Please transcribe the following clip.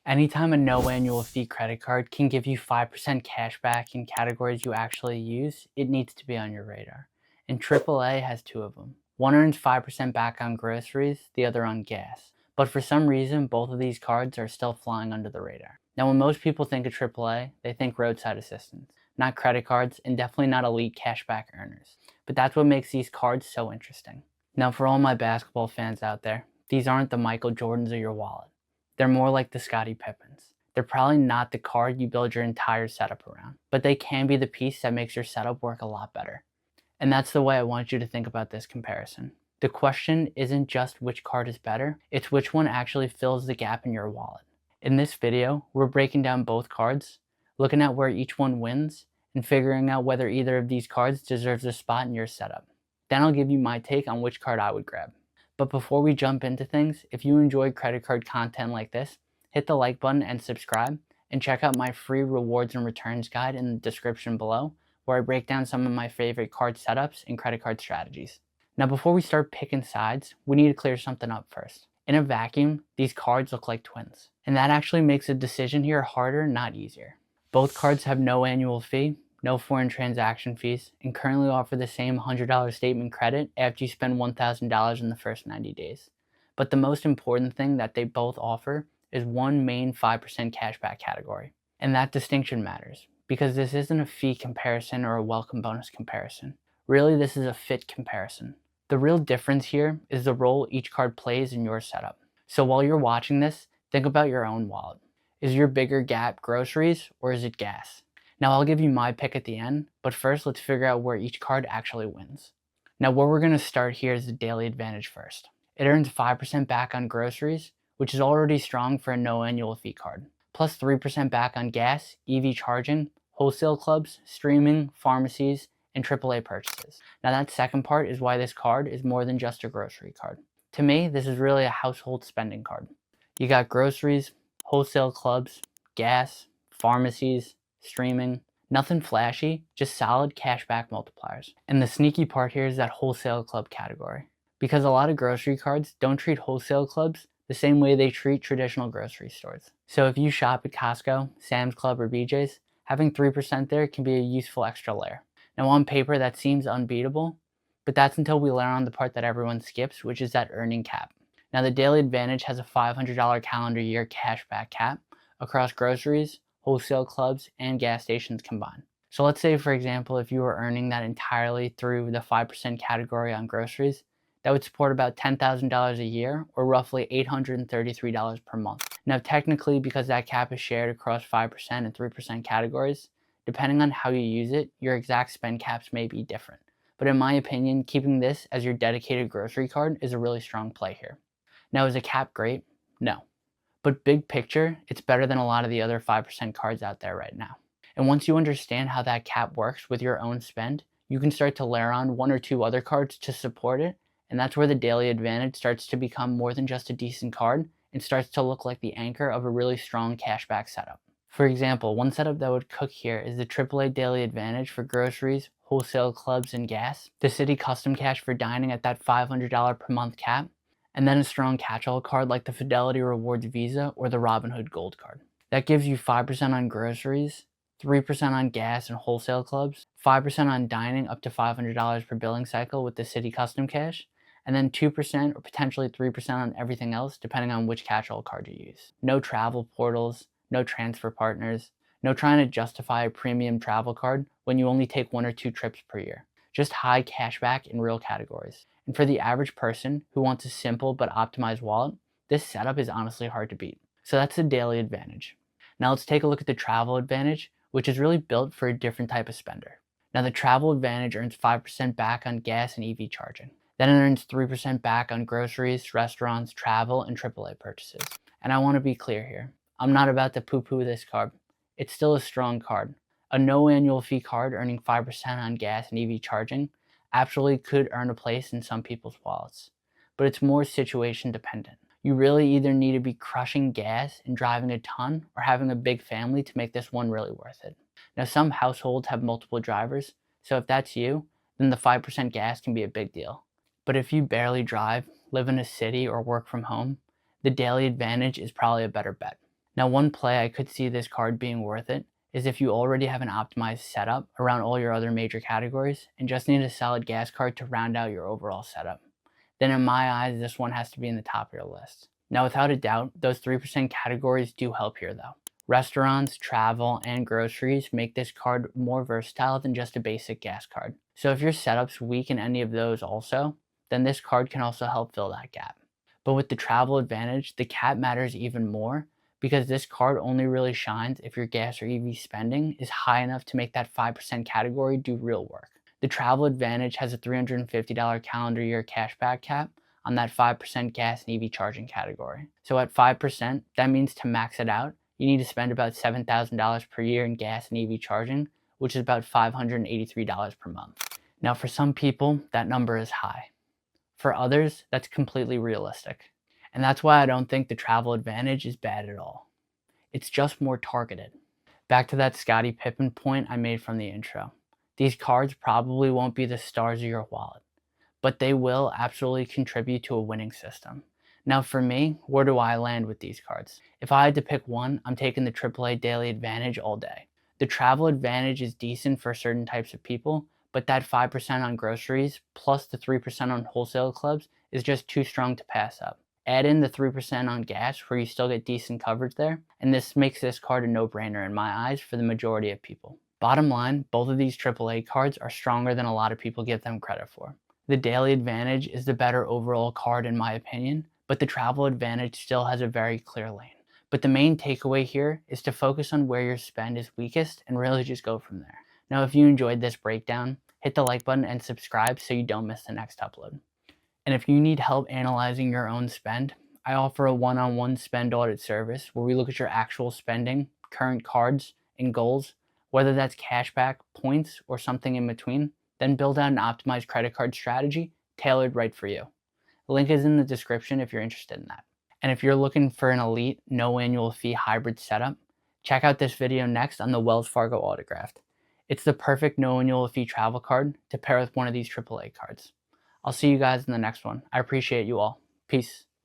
Anytime a no annual fee credit card can give you 5% cash back in categories you actually use, it needs to be on your radar. And AAA has two of them. One earns 5% back on groceries, the other on gas. But for some reason, both of these cards are still flying under the radar. Now, when most people think of AAA, they think roadside assistance, not credit cards, and definitely not elite cashback earners. But that's what makes these cards so interesting. Now, for all my basketball fans out there, these aren't the Michael Jordans of your wallet. They're more like the Scottie Pippens. They're probably not the card you build your entire setup around, but they can be the piece that makes your setup work a lot better. And that's the way I want you to think about this comparison. The question isn't just which card is better, it's which one actually fills the gap in your wallet. In this video, we're breaking down both cards, looking at where each one wins, and figuring out whether either of these cards deserves a spot in your setup. Then I'll give you my take on which card I would grab. But before we jump into things, if you enjoy credit card content like this, hit the like button and subscribe, and check out my free rewards and returns guide in the description below, where I break down some of my favorite card setups and credit card strategies. Now before we start picking sides, we need to clear something up first. In a vacuum, these cards look like twins, and that actually makes a decision here harder, not easier. Both cards have no annual fee, no foreign transaction fees, and currently offer the same $100 statement credit after you spend $1,000 in the first 90 days. But the most important thing that they both offer is one main 5% cashback category. And that distinction matters, because this isn't a fee comparison or a welcome bonus comparison. Really, this is a fit comparison. The real difference here is the role each card plays in your setup. So while you're watching this, think about your own wallet. Is your bigger gap groceries or is it gas? Now I'll give you my pick at the end, but first let's figure out where each card actually wins. Now where we're going to start here is the Daily Advantage first. It earns 5% back on groceries, which is already strong for a no annual fee card, plus 3% back on gas, EV charging, wholesale clubs, streaming, pharmacies, and AAA purchases. Now that second part is why this card is more than just a grocery card. To me, this is really a household spending card. You got groceries, wholesale clubs, gas, pharmacies, streaming, nothing flashy, just solid cashback multipliers. And the sneaky part here is that wholesale club category. Because a lot of grocery cards don't treat wholesale clubs the same way they treat traditional grocery stores. So if you shop at Costco, Sam's Club, or BJ's, having 3% there can be a useful extra layer. Now on paper that seems unbeatable, but that's until we learn on the part that everyone skips, which is that earning cap. Now the Daily Advantage has a $500 calendar year cashback cap across groceries, wholesale clubs, and gas stations combined. So let's say, for example, if you were earning that entirely through the 5% category on groceries, that would support about $10,000 a year, or roughly $833 per month. Now technically, because that cap is shared across 5% and 3% categories, depending on how you use it, your exact spend caps may be different. But in my opinion, keeping this as your dedicated grocery card is a really strong play here. Now is a cap great? No. But big picture, it's better than a lot of the other 5% cards out there right now. And once you understand how that cap works with your own spend, you can start to layer on one or two other cards to support it, and that's where the Daily Advantage starts to become more than just a decent card and starts to look like the anchor of a really strong cashback setup. For example, one setup that would cook here is the AAA Daily Advantage for groceries, wholesale clubs, and gas, the City Custom Cash for dining at that $500 per month cap, and then a strong catch-all card like the Fidelity Rewards Visa or the Robinhood Gold card. That gives you 5% on groceries, 3% on gas and wholesale clubs, 5% on dining up to $500 per billing cycle with the City Custom Cash, and then 2% or potentially 3% on everything else depending on which catch-all card you use. No travel portals, no transfer partners, no trying to justify a premium travel card when you only take 1 or 2 trips per year. Just high cashback in real categories. And for the average person who wants a simple but optimized wallet, this setup is honestly hard to beat. So that's the Daily Advantage. Now let's take a look at the Travel Advantage, which is really built for a different type of spender. Now the Travel Advantage earns 5% back on gas and EV charging. Then it earns 3% back on groceries, restaurants, travel, and AAA purchases. And I want to be clear here. I'm not about to poo-poo this card. It's still a strong card. A no annual fee card earning 5% on gas and EV charging absolutely could earn a place in some people's wallets, but it's more situation dependent. You really either need to be crushing gas and driving a ton or having a big family to make this one really worth it. Now some households have multiple drivers, so if that's you, then the 5% gas can be a big deal. But if you barely drive, live in a city, or work from home, the Daily Advantage is probably a better bet. Now, one play I could see this card being worth it is if you already have an optimized setup around all your other major categories and just need a solid gas card to round out your overall setup. Then in my eyes, this one has to be in the top of your list. Now, without a doubt, those 3% categories do help here though. Restaurants, travel, and groceries make this card more versatile than just a basic gas card. So if your setup's weak in any of those also, then this card can also help fill that gap. But with the Travel Advantage, the cap matters even more because this card only really shines if your gas or EV spending is high enough to make that 5% category do real work. The Travel Advantage has a $350 calendar year cashback cap on that 5% gas and EV charging category. So at 5%, that means to max it out, you need to spend about $7,000 per year in gas and EV charging, which is about $583 per month. Now for some people, that number is high. For others, that's completely realistic. And that's why I don't think the Travel Advantage is bad at all. It's just more targeted. Back to that Scottie Pippen point I made from the intro. These cards probably won't be the stars of your wallet, but they will absolutely contribute to a winning system. Now for me, where do I land with these cards? If I had to pick one, I'm taking the AAA Daily Advantage all day. The Travel Advantage is decent for certain types of people, but that 5% on groceries plus the 3% on wholesale clubs is just too strong to pass up. Add in the 3% on gas where you still get decent coverage there, and this makes this card a no-brainer in my eyes for the majority of people. Bottom line, both of these AAA cards are stronger than a lot of people give them credit for. The Daily Advantage is the better overall card in my opinion, but the Travel Advantage still has a very clear lane. But the main takeaway here is to focus on where your spend is weakest and really just go from there. Now, if you enjoyed this breakdown, hit the like button and subscribe so you don't miss the next upload. And if you need help analyzing your own spend, I offer a one-on-one spend audit service where we look at your actual spending, current cards, and goals, whether that's cashback, points, or something in between, then build out an optimized credit card strategy tailored right for you. The link is in the description if you're interested in that. And if you're looking for an elite, no annual fee hybrid setup, check out this video next on the Wells Fargo Autographed. It's the perfect no annual fee travel card to pair with one of these AAA cards. I'll see you guys in the next one. I appreciate you all. Peace.